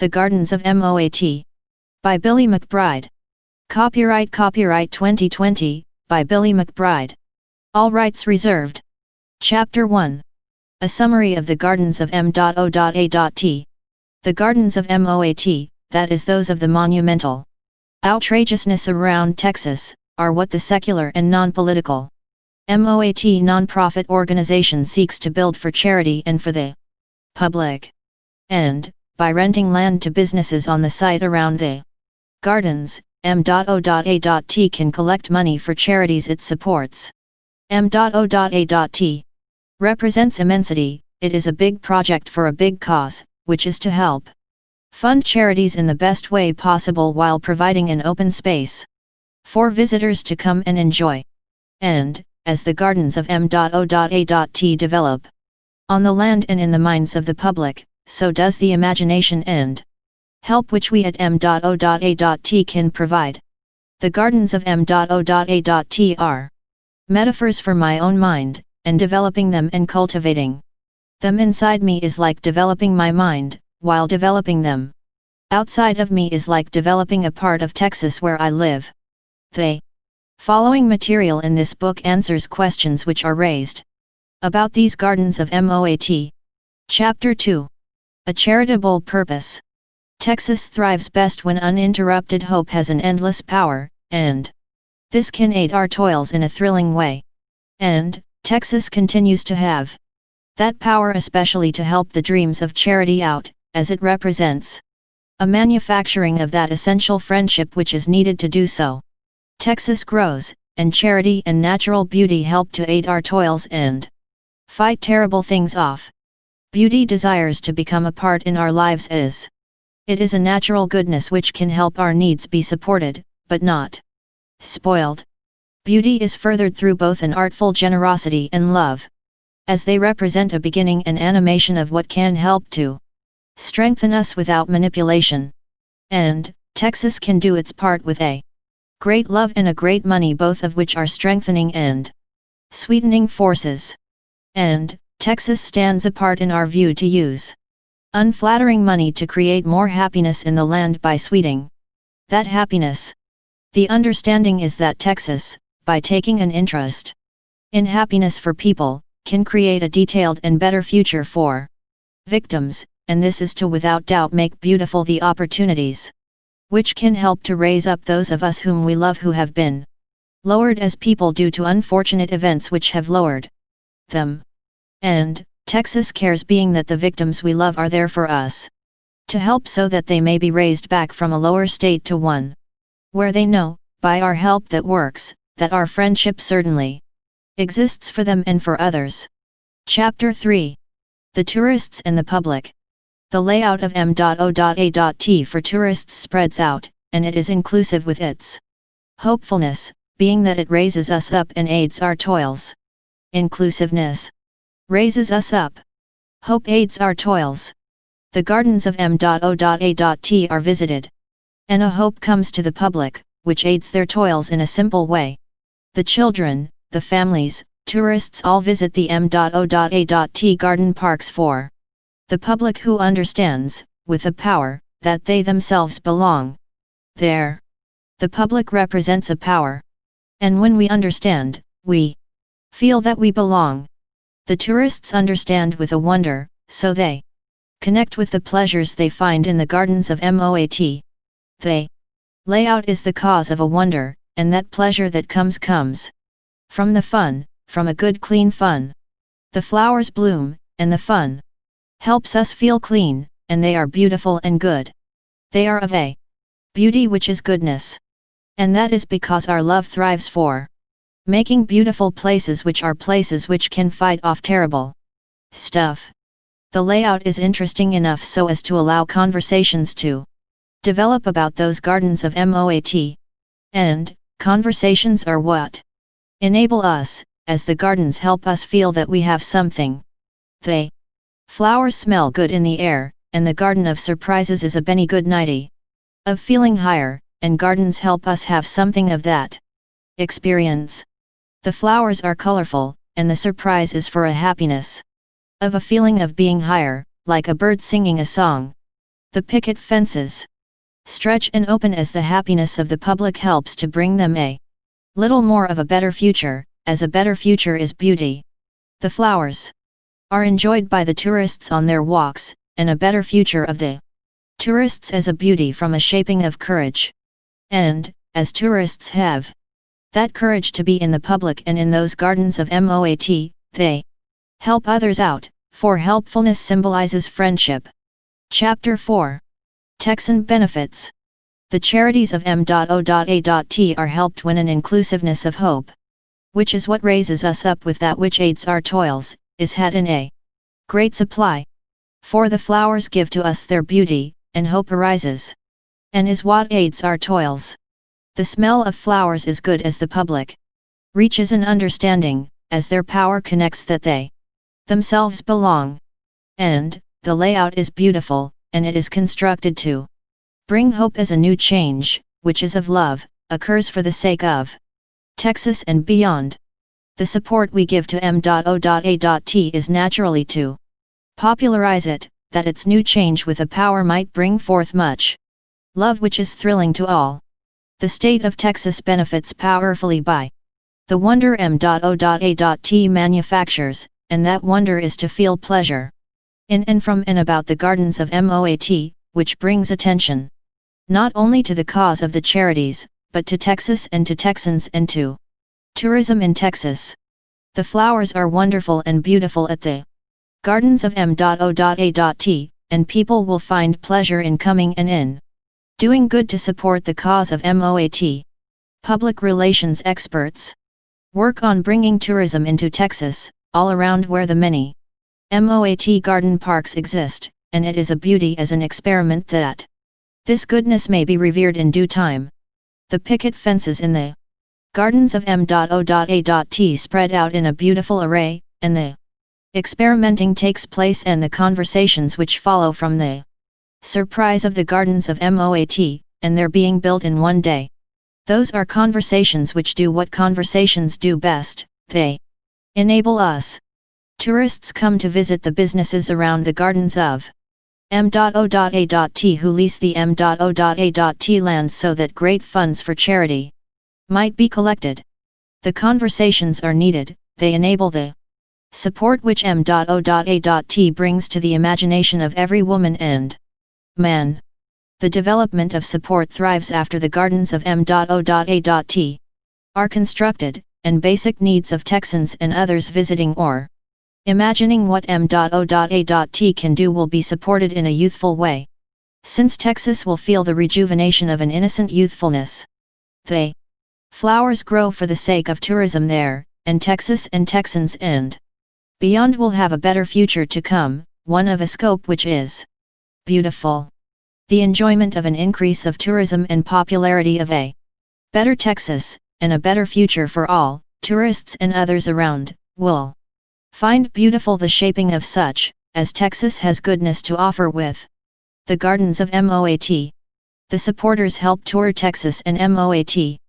The Gardens of Moat. By Billy McBride. Copyright 2020, by Billy McBride. All rights reserved. Chapter 1. A summary of the Gardens of M.O.A.T. The Gardens of Moat, that is those of the monumental outrageousness around Texas, are what the secular and non-political MOAT non-profit organization seeks to build for charity and for the public. And, by renting land to businesses on the site around the gardens, M.O.A.T. can collect money for charities it supports. M.O.A.T. represents immensity. It is a big project for a big cause, which is to help fund charities in the best way possible while providing an open space for visitors to come and enjoy. And, as the gardens of M.O.A.T. develop on the land and in the minds of the public, so does the imagination and help which we at M.O.A.T. can provide. The gardens of M.O.A.T. are metaphors for my own mind, and developing them and cultivating them inside me is like developing my mind, while developing them outside of me is like developing a part of Texas where I live. The following material in this book answers questions which are raised about these gardens of MOAT. Chapter 2. A Charitable Purpose. Texas thrives best when uninterrupted hope has an endless power, and this can aid our toils in a thrilling way. And Texas continues to have that power, especially to help the dreams of charity out, as it represents a manufacturing of that essential friendship which is needed to do so. Texas grows, and charity and natural beauty help to aid our toils and fight terrible things off. Beauty desires to become a part in our lives as it is a natural goodness which can help our needs be supported, but not spoiled. Beauty is furthered through both an artful generosity and love, as they represent a beginning and animation of what can help to strengthen us without manipulation. And Texas can do its part with a great love and a great money, both of which are strengthening and sweetening forces. And Texas stands apart in our view to use unflattering money to create more happiness in the land by sweetening that happiness. The understanding is that Texas, by taking an interest in happiness for people, can create a detailed and better future for victims, and this is to without doubt make beautiful the opportunities which can help to raise up those of us whom we love who have been lowered as people due to unfortunate events which have lowered them. And Texas cares, being that the victims we love are there for us to help so that they may be raised back from a lower state to one where they know, by our help that works, that our friendship certainly exists for them and for others. Chapter 3. The Tourists and the Public. The layout of M.O.A.T. for tourists spreads out, and it is inclusive with its hopefulness, being that it raises us up and aids our toils. Inclusiveness raises us up. Hope aids our toils. The gardens of M.O.A.T. are visited, and a hope comes to the public, which aids their toils in a simple way. The children, the families, tourists all visit the M.O.A.T. garden parks for the public who understands, with a power, that they themselves belong there. The public represents a power. And when we understand, we feel that we belong. The tourists understand with a wonder, so they connect with the pleasures they find in the gardens of MOAT. The layout is the cause of a wonder, and that pleasure that comes from the fun, from a good clean fun. The flowers bloom, and the fun helps us feel clean, and they are beautiful and good. They are of a beauty which is goodness. And that is because our love thrives for making beautiful places which are places which can fight off terrible stuff. The layout is interesting enough so as to allow conversations to develop about those gardens of MOAT. And conversations are what enable us, as the gardens help us feel that we have something. The flowers smell good in the air, and the garden of surprises is a benny good nighty of feeling higher, and gardens help us have something of that experience. The flowers are colorful, and the surprise is for a happiness of a feeling of being higher, like a bird singing a song. The picket fences stretch and open as the happiness of the public helps to bring them a little more of a better future, as a better future is beauty. The flowers are enjoyed by the tourists on their walks, and a better future of the tourists as a beauty from a shaping of courage. And, as tourists have that courage to be in the public and in those gardens of MOAT, they help others out, for helpfulness symbolizes friendship. Chapter 4. Texan Benefits. The charities of M.O.A.T are helped when an inclusiveness of hope, which is what raises us up with that which aids our toils, is had in a great supply. For the flowers give to us their beauty, and hope arises, and is what aids our toils. The smell of flowers is good as the public reaches an understanding, as their power connects that they themselves belong. And, the layout is beautiful, and it is constructed to bring hope as a new change, which is of love, occurs for the sake of Texas and beyond. The support we give to M.O.A.T is naturally to popularize it, that its new change with a power might bring forth much love which is thrilling to all. The state of Texas benefits powerfully by the wonder M.O.A.T manufactures, and that wonder is to feel pleasure in and from and about the gardens of MOAT, which brings attention not only to the cause of the charities, but to Texas and to Texans and to tourism in Texas. The flowers are wonderful and beautiful at the gardens of M.O.A.T, and people will find pleasure in coming and in doing good to support the cause of MOAT. Public relations experts work on bringing tourism into Texas, all around where the many MOAT garden parks exist, and it is a beauty as an experiment that this goodness may be revered in due time. The picket fences in the gardens of M.O.A.T spread out in a beautiful array, and the experimenting takes place and the conversations which follow from the surprise of the gardens of MOAT, and their being built in one day. Those are conversations which do what conversations do best, they enable us tourists come to visit the businesses around the gardens of M.O.A.T who lease the M.O.A.T lands so that great funds for charity might be collected. The conversations are needed, they enable the support which M.O.A.T brings to the imagination of every woman and man. The development of support thrives after the gardens of M.O.A.T are constructed, and basic needs of Texans and others visiting or imagining what M.O.A.T can do will be supported in a youthful way. Since Texas will feel the rejuvenation of an innocent youthfulness. The flowers grow for the sake of tourism there, and Texas and Texans and beyond will have a better future to come, one of a scope which is beautiful. The enjoyment of an increase of tourism and popularity of a better Texas, and a better future for all, tourists and others around, will find beautiful the shaping of such, as Texas has goodness to offer with the gardens of MOAT. The supporters help tour Texas and MOAT.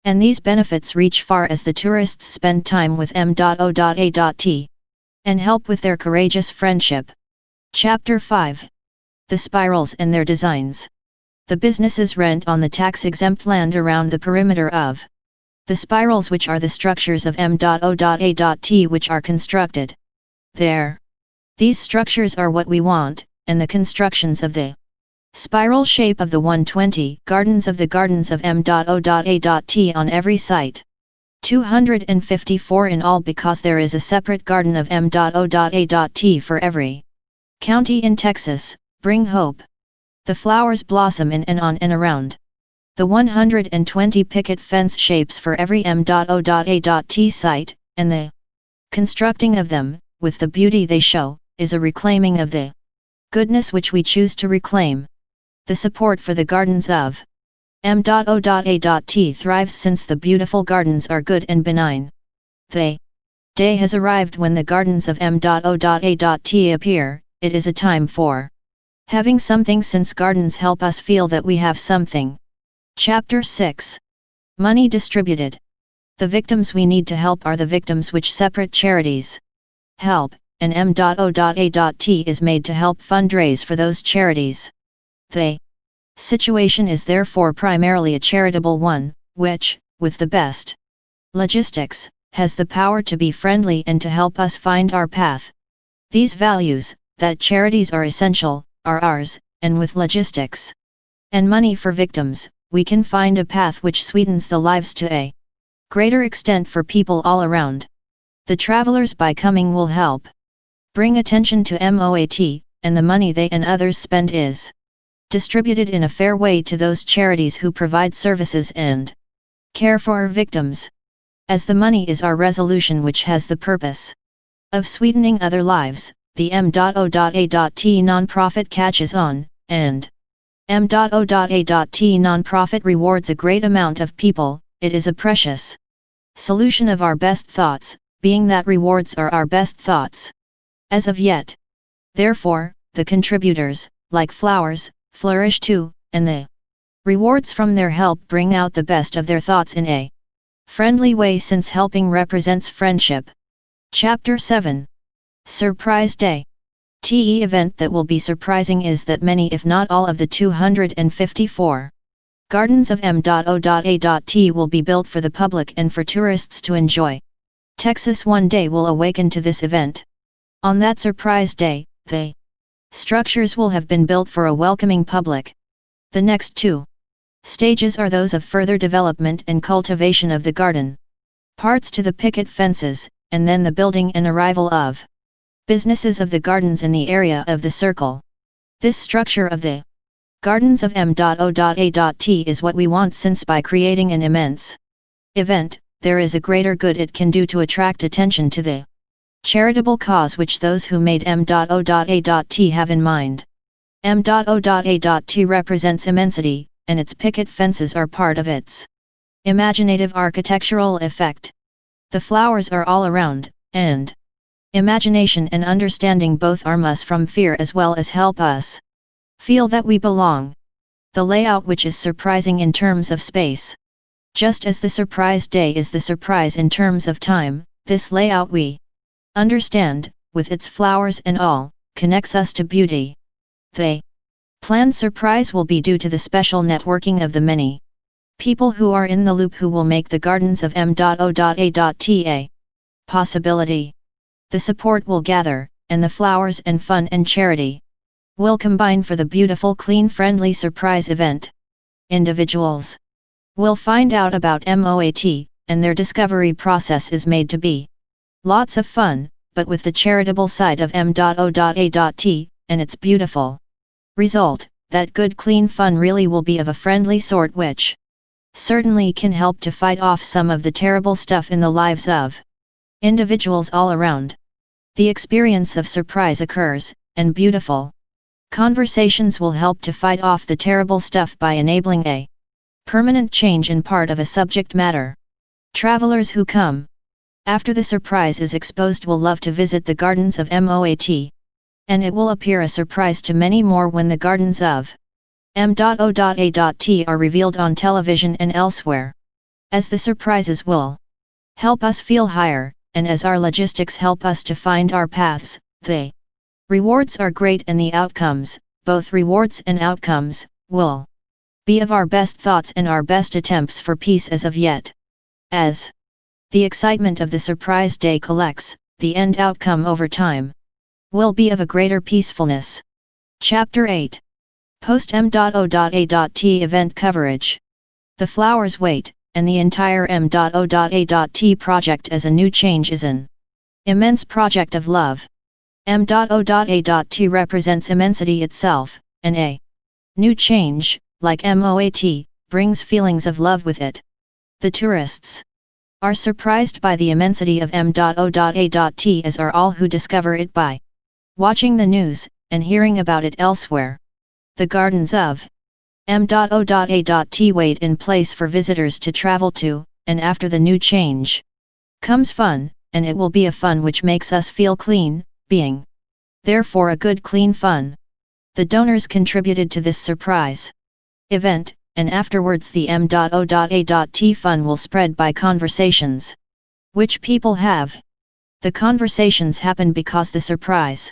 And these benefits reach far as the tourists spend time with M.O.A.T. and help with their courageous friendship. Chapter 5. The spirals and their designs. The businesses rent on the tax-exempt land around the perimeter of the spirals, which are the structures of M.O.A.T which are constructed there. These structures are what we want, and the constructions of the spiral shape of the 120 gardens of M.O.A.T on every site. 254 in all, because there is a separate garden of M.O.A.T for every county in Texas, bring hope. The flowers blossom in and on and around the 120 picket fence shapes for every M.O.A.T site, and the constructing of them, with the beauty they show, is a reclaiming of the goodness which we choose to reclaim. The support for the gardens of M.O.A.T thrives since the beautiful gardens are good and benign. The day has arrived when the gardens of M.O.A.T appear. It is a time for having something, since gardens help us feel that we have something. Chapter 6. Money distributed. The victims we need to help are the victims which separate charities help, and M.O.A.T is made to help fundraise for those charities. The situation is therefore primarily a charitable one, which, with the best logistics, has the power to be friendly and to help us find our path. These values, that charities are essential, are ours, and with logistics and money for victims, we can find a path which sweetens the lives to a greater extent for people all around. The travelers by coming will help bring attention to MOAT, and the money they and others spend is distributed in a fair way to those charities who provide services and care for our victims. As the money is our resolution which has the purpose of sweetening other lives, the M.O.A.T nonprofit catches on, and M.O.A.T nonprofit rewards a great amount of people. It is a precious solution of our best thoughts, being that rewards are our best thoughts as of yet. Therefore, the contributors, like flowers, flourish too, and the rewards from their help bring out the best of their thoughts in a friendly way, since helping represents friendship. Chapter 7. Surprise Day. The event that will be surprising is that many if not all of the 254 gardens of M.O.A.T will be built for the public and for tourists to enjoy. Texas one day will awaken to this event. On that surprise day, the structures will have been built for a welcoming public. The next two stages are those of further development and cultivation of the garden parts to the picket fences, and then the building and arrival of businesses of the gardens in the area of the circle. This structure of the gardens of M.O.A.T is what we want, since by creating an immense event, there is a greater good it can do to attract attention to the charitable cause which those who made M.O.A.T have in mind. M.O.A.T represents immensity, and its picket fences are part of its imaginative architectural effect. The flowers are all around, and imagination and understanding both arm us from fear as well as help us feel that we belong. The layout which is surprising in terms of space. Just as the surprise day is the surprise in terms of time, this layout we understand, with its flowers and all, connects us to beauty. The planned surprise will be due to the special networking of the many people who are in the loop who will make the gardens of M.O.A.T a possibility. The support will gather, and the flowers and fun and charity will combine for the beautiful, clean, friendly surprise event. Individuals will find out about MOAT, and their discovery process is made to be lots of fun, but with the charitable side of M.O.A.T, and its beautiful result, that good clean fun really will be of a friendly sort which certainly can help to fight off some of the terrible stuff in the lives of individuals all around. The experience of surprise occurs, and beautiful conversations will help to fight off the terrible stuff by enabling a permanent change in part of a subject matter. Travelers who come after the surprise is exposed will love to visit the gardens of MOAT. And it will appear a surprise to many more when the gardens of M.O.A.T are revealed on television and elsewhere. As the surprises will help us feel higher, and as our logistics help us to find our paths, the rewards are great, and the outcomes, both rewards and outcomes, will be of our best thoughts and our best attempts for peace as of yet. As the excitement of the surprise day collects, the end outcome over time will be of a greater peacefulness. Chapter 8. Post M.O.A.T event coverage. The flowers wait, and the entire M.O.A.T project as a new change is an immense project of love. M.O.A.T represents immensity itself, and a new change, like MOAT, brings feelings of love with it. The tourists are surprised by the immensity of M.O.A.T as are all who discover it by watching the news, and hearing about it elsewhere. The gardens of M.O.A.T wait in place for visitors to travel to, and after the new change comes fun, and it will be a fun which makes us feel clean, being therefore a good clean fun. The donors contributed to this surprise event, and afterwards the M.O.A.T fun will spread by conversations which people have. The conversations happen because the surprise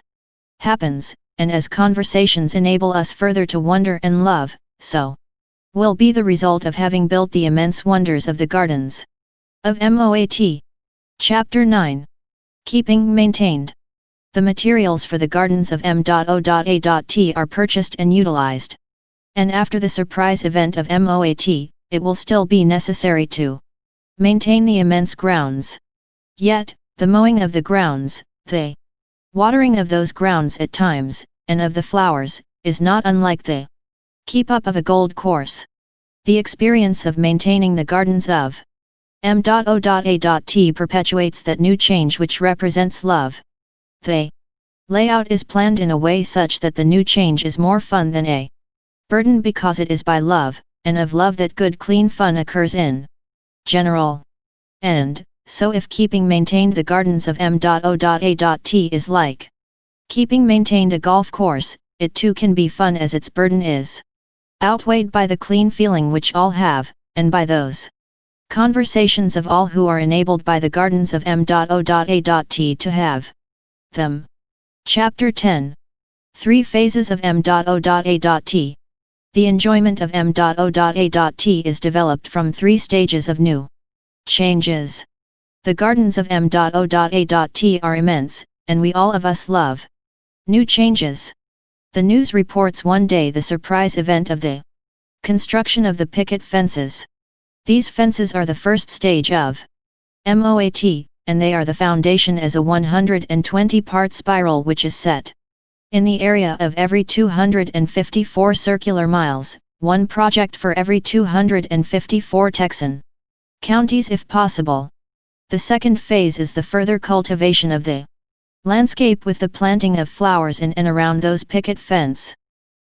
happens, and as conversations enable us further to wonder and love, so will be the result of having built the immense wonders of the gardens of Moat. Chapter 9. Keeping maintained. The materials for the gardens of M.O.A.T are purchased and utilized. And after the surprise event of Moat, it will still be necessary to maintain the immense grounds. Yet, the mowing of the grounds, the watering of those grounds at times, and of the flowers, is not unlike the keep up of a gold course. The experience of maintaining the gardens of M.O.A.T perpetuates that new change which represents love. The layout is planned in a way such that the new change is more fun than a burden because it is by love, and of love that good clean fun occurs in general. And, so if keeping maintained the gardens of M.O.A.T is like keeping maintained a golf course, it too can be fun as its burden is outweighed by the clean feeling which all have, and by those conversations of all who are enabled by the gardens of M.O.A.T to have them. Chapter 10. 3 Phases of M.O.A.T. The enjoyment of M.O.A.T is developed from 3 stages of new changes. The gardens of M.O.A.T are immense, and we all of us love new changes. The news reports one day the surprise event of the construction of the picket fences. These fences are the first stage of MOAT, and they are the foundation as a 120-part spiral which is set in the area of every 254 circular miles, one project for every 254 Texan counties if possible. The second phase is the further cultivation of the landscape with the planting of flowers in and around those picket fence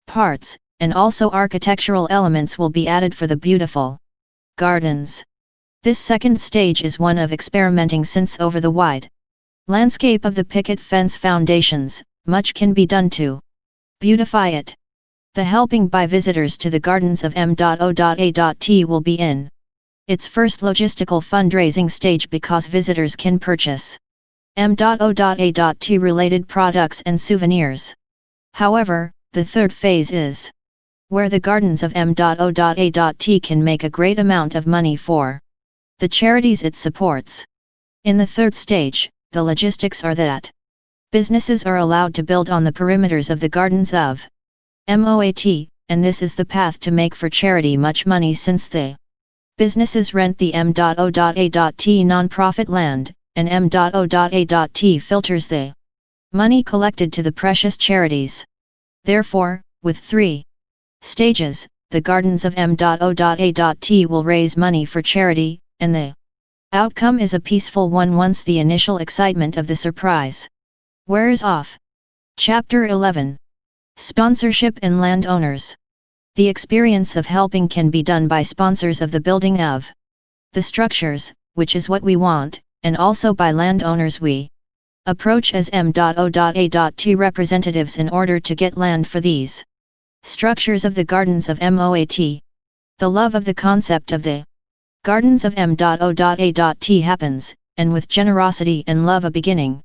parts, and also architectural elements will be added for the beautiful gardens. This second stage is one of experimenting since over the wide landscape of the picket fence foundations, much can be done to beautify it. The helping by visitors to the gardens of M.O.A.T will be in its first logistical fundraising stage because visitors can purchase M.O.A.T related products and souvenirs. However, the third phase is where the gardens of M.O.A.T can make a great amount of money for the charities it supports. In the third stage, the logistics are that businesses are allowed to build on the perimeters of the gardens of MOAT, and this is the path to make for charity much money since the businesses rent the M.O.A.T non-profit land, and M.O.A.T filters the money collected to the precious charities. Therefore, with 3 stages, the gardens of M.O.A.T will raise money for charity, and the outcome is a peaceful one once the initial excitement of the surprise wears off. Chapter 11. Sponsorship and landowners. The experience of helping can be done by sponsors of the building of the structures, which is what we want, and also by landowners we approach as M.O.A.T representatives in order to get land for these structures of the gardens of MOAT. The love of the concept of the gardens of M.O.A.T happens, and with generosity and love a beginning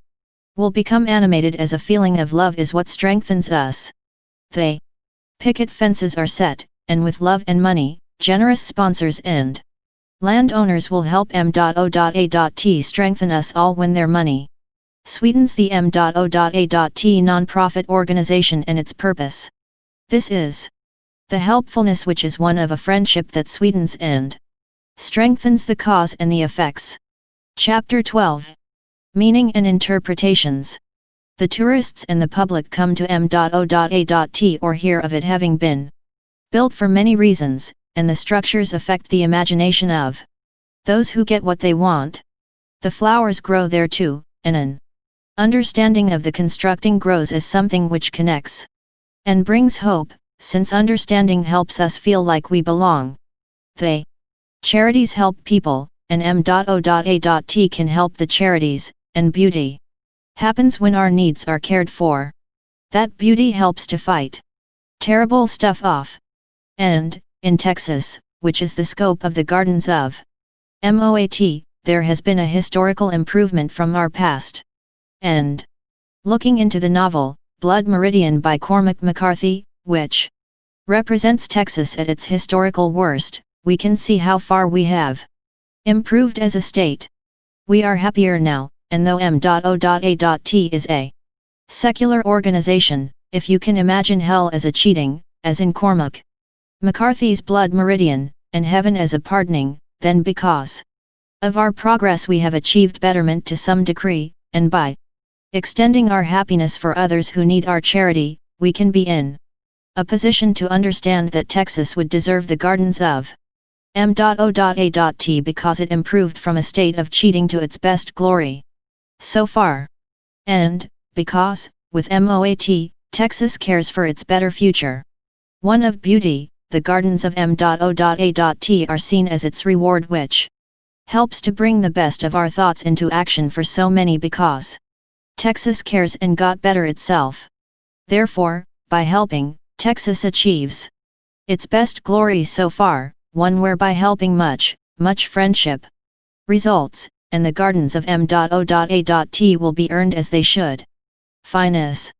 will become animated as a feeling of love is what strengthens us. The picket fences are set, and with love and money, generous sponsors and landowners will help M.O.A.T strengthen us all when their money sweetens the M.O.A.T non-profit organization and its purpose. This is the helpfulness which is one of a friendship that sweetens and strengthens the cause and the effects. Chapter 12. Meaning and interpretations. The tourists and the public come to M.O.A.T or hear of it having been built for many reasons, and the structures affect the imagination of those who get what they want. The flowers grow there too, and an understanding of the constructing grows as something which connects and brings hope, since understanding helps us feel like we belong. The charities help people, and M.O.A.T can help the charities, and beauty happens when our needs are cared for. That beauty helps to fight terrible stuff off. And, in Texas, which is the scope of the gardens of MOAT, there has been a historical improvement from our past. And, looking into the novel, Blood Meridian by Cormac McCarthy, which represents Texas at its historical worst, we can see how far we have improved as a state. We are happier now, and though M.O.A.T is a secular organization, if you can imagine hell as a cheating, as in Cormac McCarthy's Blood Meridian, and heaven as a pardoning, then because of our progress we have achieved betterment to some degree, and by extending our happiness for others who need our charity, we can be in a position to understand that Texas would deserve the gardens of M.O.A.T because it improved from a state of cheating to its best glory so far. And, because, with MOAT, Texas cares for its better future. One of beauty, the gardens of M.O.A.T are seen as its reward which helps to bring the best of our thoughts into action for so many because Texas cares and got better itself. Therefore, by helping, Texas achieves its best glory so far, one whereby helping much friendship results, and the gardens of M.O.A.T will be earned as they should. Finesse.